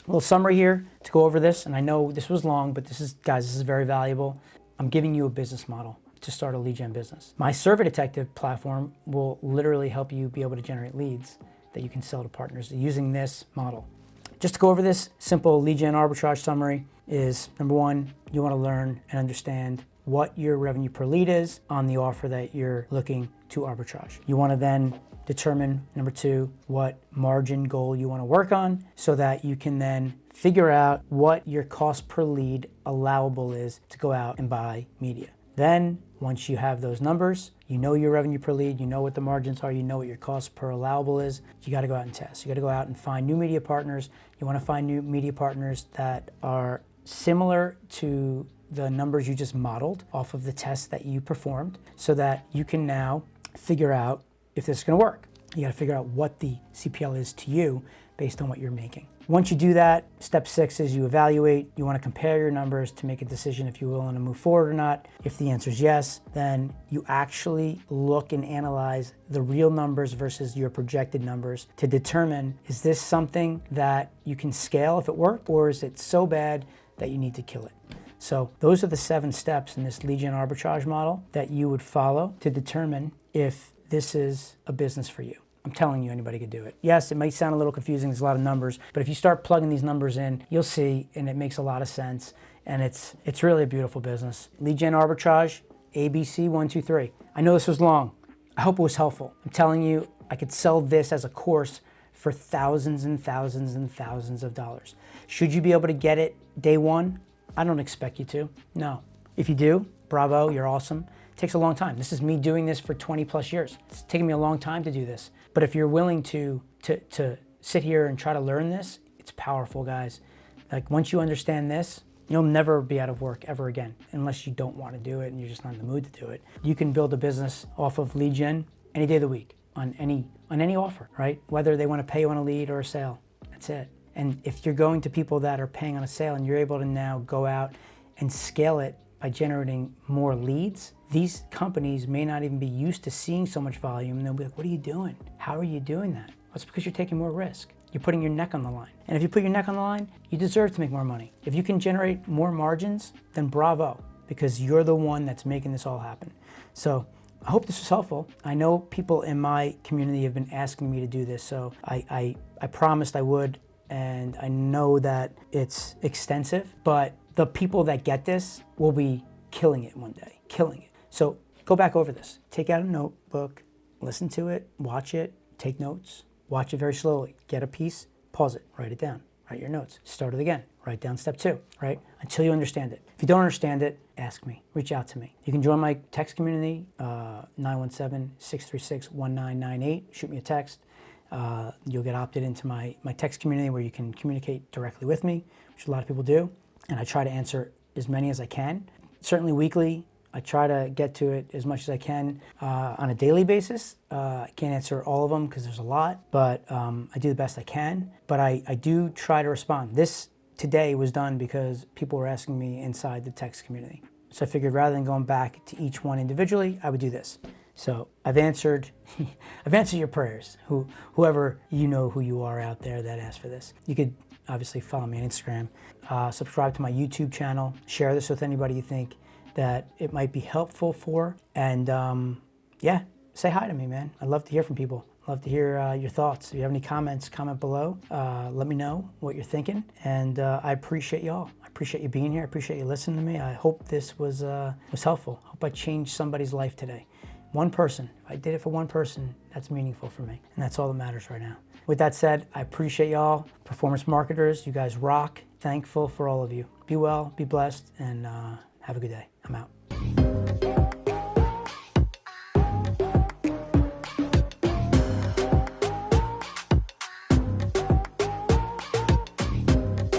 A little summary here to go over this, and I know this was long, but this is very valuable. I'm giving you a business model to start a lead gen business. My Survey Detective platform will literally help you be able to generate leads that you can sell to partners using this model. Just to go over this simple lead gen arbitrage summary is, number one, you want to learn and understand what your revenue per lead is on the offer that you're looking to arbitrage. You want to then determine, number two, what margin goal you want to work on so that you can then figure out what your cost per lead allowable is to go out and buy media. Then, once you have those numbers, you know your revenue per lead, you know what the margins are, you know what your cost per allowable is, you got to go out and test. You got to go out and find new media partners. You want to find new media partners that are similar to the numbers you just modeled off of the tests that you performed so that you can now figure out if this is going to work. You got to figure out what the CPL is to you based on what you're making. Once you do that, step 6 is you evaluate. You want to compare your numbers to make a decision if you're willing to move forward or not. If the answer is yes, then you actually look and analyze the real numbers versus your projected numbers to determine, is this something that you can scale if it worked, or is it so bad that you need to kill it? So those are the 7 steps in this lead gen arbitrage model that you would follow to determine if this is a business for you. I'm telling you, anybody could do it. Yes, it might sound a little confusing, there's a lot of numbers, but if you start plugging these numbers in, you'll see, and it makes a lot of sense, and it's really a beautiful business. Lead gen arbitrage, ABC 1, 2, 3. I know this was long. I hope it was helpful. I'm telling you, I could sell this as a course for thousands and thousands and thousands of dollars. Should you be able to get it day one? I don't expect you to, no. If you do, bravo, you're awesome. It takes a long time. This is me doing this for 20 plus years. It's taken me a long time to do this. But if you're willing to sit here and try to learn this, it's powerful, guys. Like, once you understand this, you'll never be out of work ever again, unless you don't want to do it and you're just not in the mood to do it. You can build a business off of lead gen any day of the week on any offer, right? Whether they want to pay you on a lead or a sale, that's it. And if you're going to people that are paying on a sale and you're able to now go out and scale it by generating more leads, these companies may not even be used to seeing so much volume, and they'll be like, what are you doing? How are you doing that? Well, it's because you're taking more risk. You're putting your neck on the line. And if you put your neck on the line, you deserve to make more money. If you can generate more margins, then bravo, because you're the one that's making this all happen. So I hope this was helpful. I know people in my community have been asking me to do this, so I promised I would, and I know that it's extensive, but the people that get this will be killing it one day, killing it. So go back over this. Take out a notebook, listen to it, watch it, take notes, watch it very slowly. Get a piece, pause it, write it down, write your notes, start it again, write down step 2, right? Until you understand it. If you don't understand it, ask me, reach out to me. You can join my text community, 917-636-1998. Shoot me a text. You'll get opted into my text community where you can communicate directly with me, which a lot of people do. And I try to answer as many as I can. Certainly weekly, I try to get to it as much as I can on a daily basis. I can't answer all of them because there's a lot, but I do the best I can. But I do try to respond. This today was done because people were asking me inside the text community. So I figured rather than going back to each one individually, I would do this. So I've answered your prayers, whoever you know who you are out there that asked for this. You could obviously follow me on Instagram, subscribe to my YouTube channel, share this with anybody you think that it might be helpful for, and yeah, say hi to me, man. I'd love to hear from people. I'd love to hear your thoughts. If you have any comments, comment below. Let me know what you're thinking, and I appreciate y'all. I appreciate you being here. I appreciate you listening to me. I hope this was helpful. I hope I changed somebody's life today. One person. If I did it for one person, that's meaningful for me, and that's all that matters right now. With that said, I appreciate y'all. Performance marketers, you guys rock. Thankful for all of you. Be well, be blessed, and have a good day. I'm out.